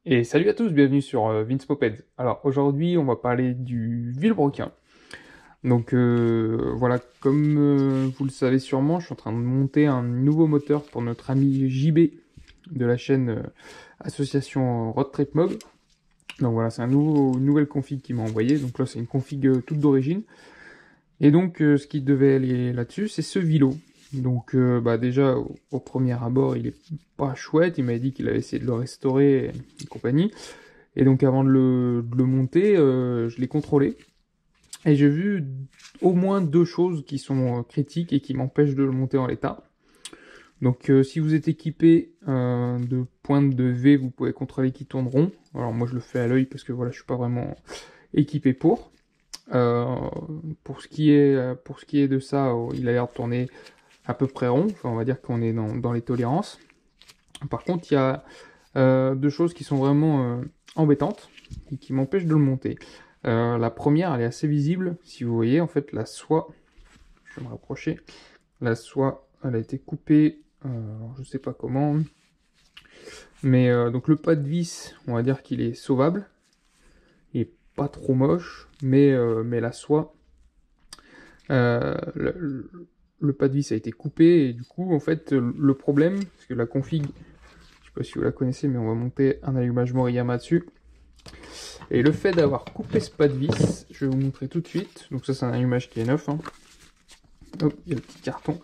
Et salut à tous, bienvenue sur Vince Moped. Alors aujourd'hui, on va parler du vilebrequin. Donc voilà, comme vous le savez sûrement, je suis en train de monter un nouveau moteur pour notre ami JB de la chaîne Association Road Trip Mob. Donc voilà, c'est une nouvelle config qu'il m'a envoyé. Donc là, c'est une config toute d'origine. Et donc, ce qui devait aller là-dessus, c'est ce vilo. Donc bah déjà, au premier abord, il est pas chouette. Il m'a dit qu'il avait essayé de le restaurer et compagnie. Et donc avant de le monter, je l'ai contrôlé. Et j'ai vu au moins deux choses qui sont critiques et qui m'empêchent de le monter en l'état. Donc si vous êtes équipé de pointes de V, vous pouvez contrôler qui tournent rond. Alors moi je le fais à l'œil parce que voilà, je suis pas vraiment équipé pour. Pour ce qui est de ça, il a l'air de tourner à peu près rond. Enfin, on va dire qu'on est dans les tolérances. Par contre, il y a deux choses qui sont vraiment embêtantes et qui m'empêchent de le monter. La première, elle est assez visible. Si vous voyez, en fait, la soie, je vais me rapprocher, la soie, elle a été coupée, je sais pas comment, mais donc le pas de vis, on va dire qu'il est sauvable. Il est pas trop moche, mais la soie, le pas de vis a été coupé, et du coup, en fait, le problème, parce que la config, je sais pas si vous la connaissez, mais on va monter un allumage Moriyama dessus. Et le fait d'avoir coupé ce pas de vis, je vais vous montrer tout de suite. Donc ça, c'est un allumage qui est neuf. Hein. Hop, il y a le petit carton.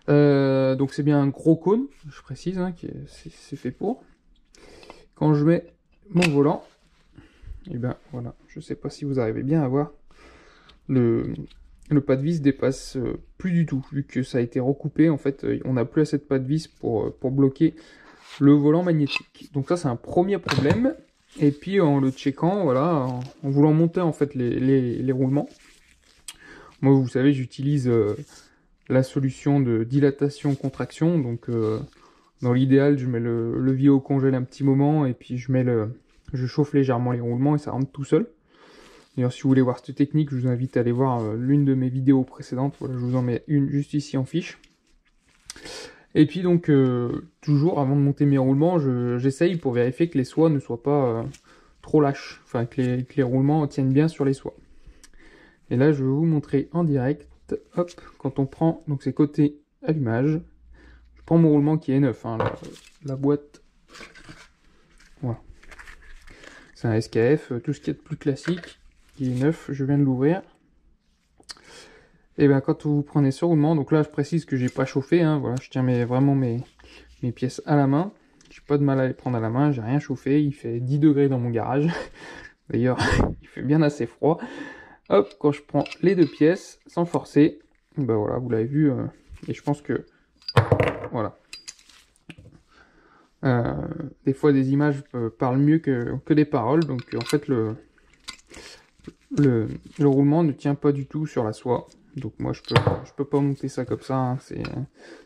Donc c'est bien un gros cône, je précise, hein, c'est fait pour. Quand je mets mon volant, et ben voilà, je sais pas si vous arrivez bien à voir, le pas de vis dépasse plus du tout, vu que ça a été recoupé. En fait, on n'a plus assez de pas de vis pour bloquer le volant magnétique. Donc ça, c'est un premier problème. Et puis en le checkant, voilà, en voulant monter en fait les roulements. Moi, vous savez, j'utilise la solution de dilatation-contraction. Donc dans l'idéal, je mets le vis au congèle un petit moment et puis je chauffe légèrement les roulements et ça rentre tout seul. D'ailleurs, si vous voulez voir cette technique, je vous invite à aller voir l'une de mes vidéos précédentes. Voilà, je vous en mets une juste ici en fiche. Et puis donc, toujours avant de monter mes roulements, j'essaye pour vérifier que les soies ne soient pas trop lâches. Enfin, que les roulements tiennent bien sur les soies. Et là, je vais vous montrer en direct. Hop, quand on prend, donc c'est côté allumage. Je prends mon roulement qui est neuf, hein, la boîte. Voilà. C'est un SKF, tout ce qui est de plus classique, qui est neuf, je viens de l'ouvrir. Et bien quand vous prenez ce roulement, donc là je précise que j'ai pas chauffé, hein, voilà, je tiens vraiment mes pièces à la main. J'ai pas de mal à les prendre à la main, j'ai rien chauffé, il fait 10 degrés dans mon garage. D'ailleurs, il fait bien assez froid. Hop, quand je prends les deux pièces, sans forcer, ben voilà, vous l'avez vu, et je pense que, voilà. Des fois des images parlent mieux que des paroles, donc en fait le roulement ne tient pas du tout sur la soie. Donc moi je peux pas monter ça comme ça, hein.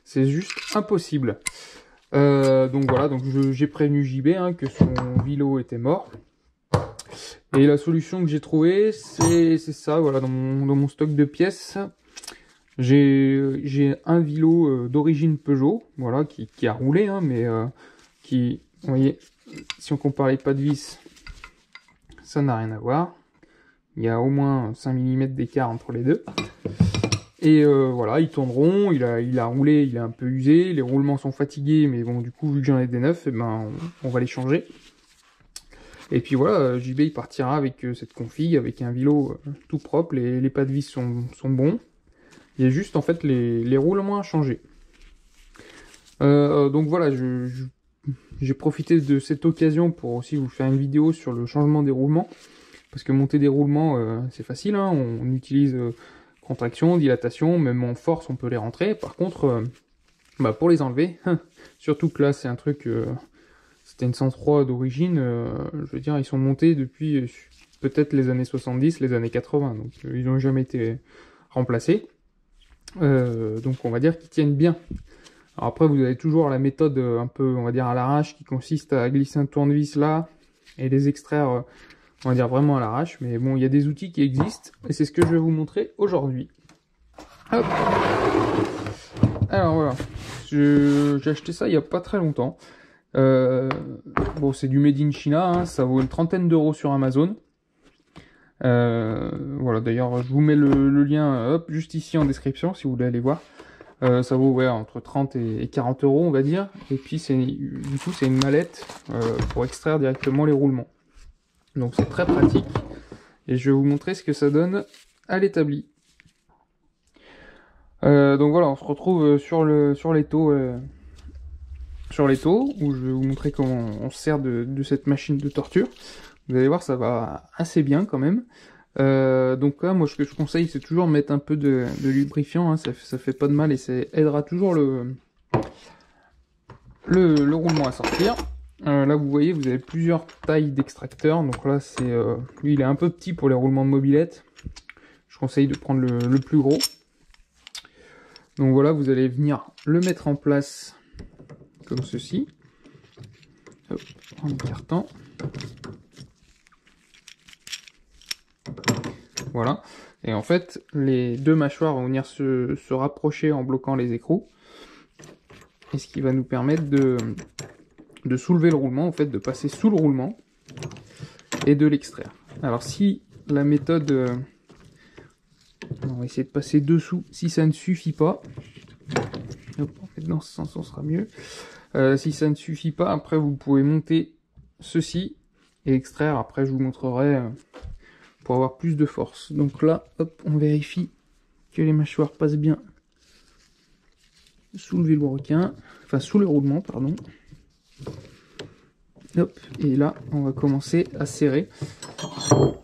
C'est juste impossible. Donc voilà, donc j'ai prévenu JB hein, que son vélo était mort. Et la solution que j'ai trouvée, c'est ça, voilà, dans mon stock de pièces. J'ai un vélo d'origine Peugeot, voilà, qui a roulé, hein, mais vous voyez, si on compare les pas de vis, ça n'a rien à voir. Il y a au moins 5 mm d'écart entre les deux. Et voilà, ils tournent rond, il a roulé, il est un peu usé, les roulements sont fatigués, mais bon, du coup, vu que j'en ai des neufs, et ben, on va les changer. Et puis voilà, JB il partira avec cette config, avec un vélo tout propre, les pas de vis sont bons. Il y a juste en fait les roulements à changer. Donc voilà, j'ai profité de cette occasion pour aussi vous faire une vidéo sur le changement des roulements. Parce que monter des roulements, c'est facile, hein, on utilise contraction, dilatation, même en force on peut les rentrer. Par contre, bah, pour les enlever, surtout que là c'est un truc, c'était une 103 d'origine, je veux dire ils sont montés depuis peut-être les années 70, les années 80, donc ils n'ont jamais été remplacés. Donc on va dire qu'ils tiennent bien. Alors après vous avez toujours la méthode un peu, on va dire à l'arrache, qui consiste à glisser un tournevis là et les extraire, on va dire vraiment à l'arrache. Mais bon, il y a des outils qui existent et c'est ce que je vais vous montrer aujourd'hui. Hop. Alors voilà, j'ai acheté ça il n'y a pas très longtemps. Bon, c'est du Made in China, hein, ça vaut une trentaine d'euros sur Amazon. Voilà, d'ailleurs, je vous mets le lien hop, juste ici en description si vous voulez aller voir. Ça vaut ouais, entre 30 et 40 euros, on va dire. Et puis, du coup, c'est une mallette pour extraire directement les roulements. Donc, c'est très pratique. Et je vais vous montrer ce que ça donne à l'établi. Donc voilà, on se retrouve sur l'étau. Sur l'étau, où je vais vous montrer comment on se sert de cette machine de torture. Vous allez voir, ça va assez bien quand même. Donc là, moi, ce que je conseille, c'est toujours mettre un peu de lubrifiant, hein, ça fait pas de mal et ça aidera toujours le roulement à sortir. Là, vous voyez, vous avez plusieurs tailles d'extracteurs. Donc là, lui, il est un peu petit pour les roulements de mobilette. Je conseille de prendre le plus gros. Donc voilà, vous allez venir le mettre en place comme ceci. Hop, en écartant. Voilà. Et en fait, les deux mâchoires vont venir se rapprocher en bloquant les écrous. Et ce qui va nous permettre de soulever le roulement, en fait, de passer sous le roulement et de l'extraire. Alors si la méthode... on va essayer de passer dessous. Si ça ne suffit pas... Hop, en fait, dans ce sens, on sera mieux. Si ça ne suffit pas, après, vous pouvez monter ceci et extraire. Après, je vous montrerai... pour avoir plus de force. Donc là, hop, on vérifie que les mâchoires passent bien sous le vilebrequin, enfin sous le roulement, pardon. Hop, et là, on va commencer à serrer.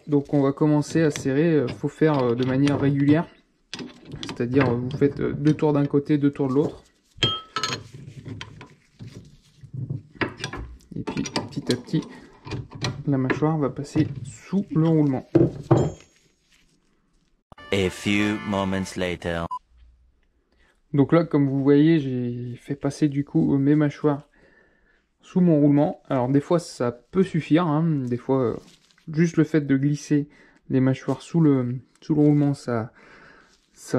Donc on va commencer à serrer, faut faire de manière régulière. C'est-à-dire, vous faites 2 tours d'un côté, 2 tours de l'autre. Et puis, petit à petit, la mâchoire va passer sous le roulement. A few moments later. Donc là, comme vous voyez, j'ai fait passer du coup mes mâchoires sous mon roulement. Alors des fois, ça peut suffire. Hein. Des fois, juste le fait de glisser les mâchoires sous le roulement, ça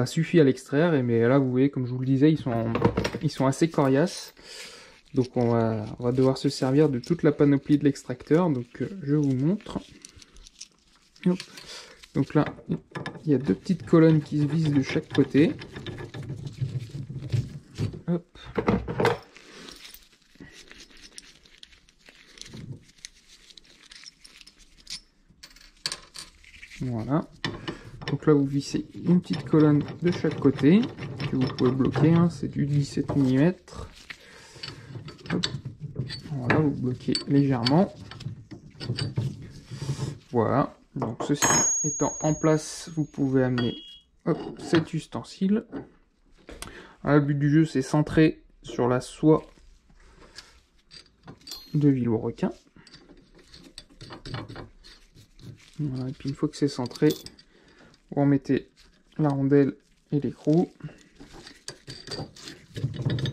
suffit à l'extraire. Mais là, vous voyez, comme je vous le disais, ils sont assez coriaces. Donc on va devoir se servir de toute la panoplie de l'extracteur. Donc je vous montre. Hop. Donc là, il y a 2 petites colonnes qui se visent de chaque côté. Hop. Voilà. Donc là, vous vissez une petite colonne de chaque côté que vous pouvez bloquer. Hein, c'est du 17 mm. Hop. Voilà, vous bloquez légèrement. Voilà. Donc ceci étant en place, vous pouvez amener hop, cet ustensile. Alors, le but du jeu, c'est centrer sur la soie de vilebrequin. Voilà, et puis une fois que c'est centré, vous remettez la rondelle et l'écrou.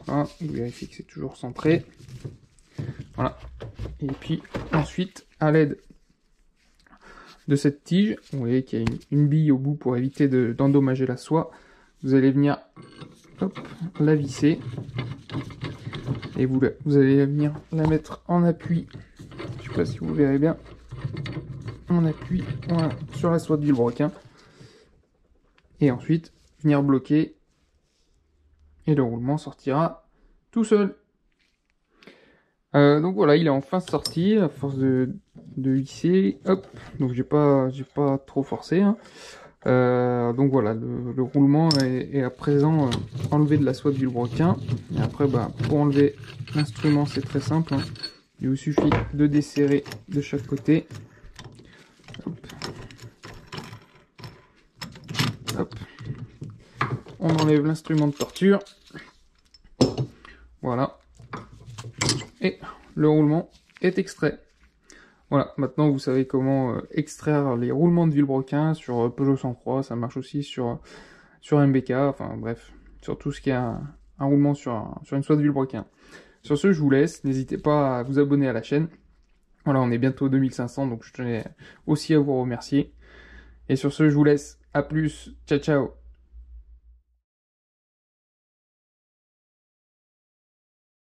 Voilà, vous vérifiez que c'est toujours centré. Voilà. Et puis ensuite, à l'aide de cette tige, vous voyez qu'il y a une bille au bout pour éviter d'endommager la soie. Vous allez venir hop, la visser. Et vous allez venir la mettre en appui. Je ne sais pas si vous verrez bien. En appui, voilà, sur la soie de vilebrequin. Et ensuite, venir bloquer. Et le roulement sortira tout seul. Donc voilà, il est enfin sorti à force de visser. Hop, donc j'ai pas trop forcé. Hein. Donc voilà, le roulement est à présent enlevé de la soie de vilebrequin. Et après, pour enlever l'instrument, c'est très simple. Hein. Il vous suffit de desserrer de chaque côté. Hop. Hop. On enlève l'instrument de torture. Voilà. Et le roulement est extrait. Voilà, maintenant vous savez comment extraire les roulements de vilebrequin sur Peugeot 103, ça marche aussi sur MBK, enfin bref, sur tout ce qui est un roulement sur une soie de vilebrequin. Sur ce, je vous laisse, n'hésitez pas à vous abonner à la chaîne. Voilà, on est bientôt 2500, donc je tenais aussi à vous remercier. Et sur ce, je vous laisse, à plus, ciao ciao.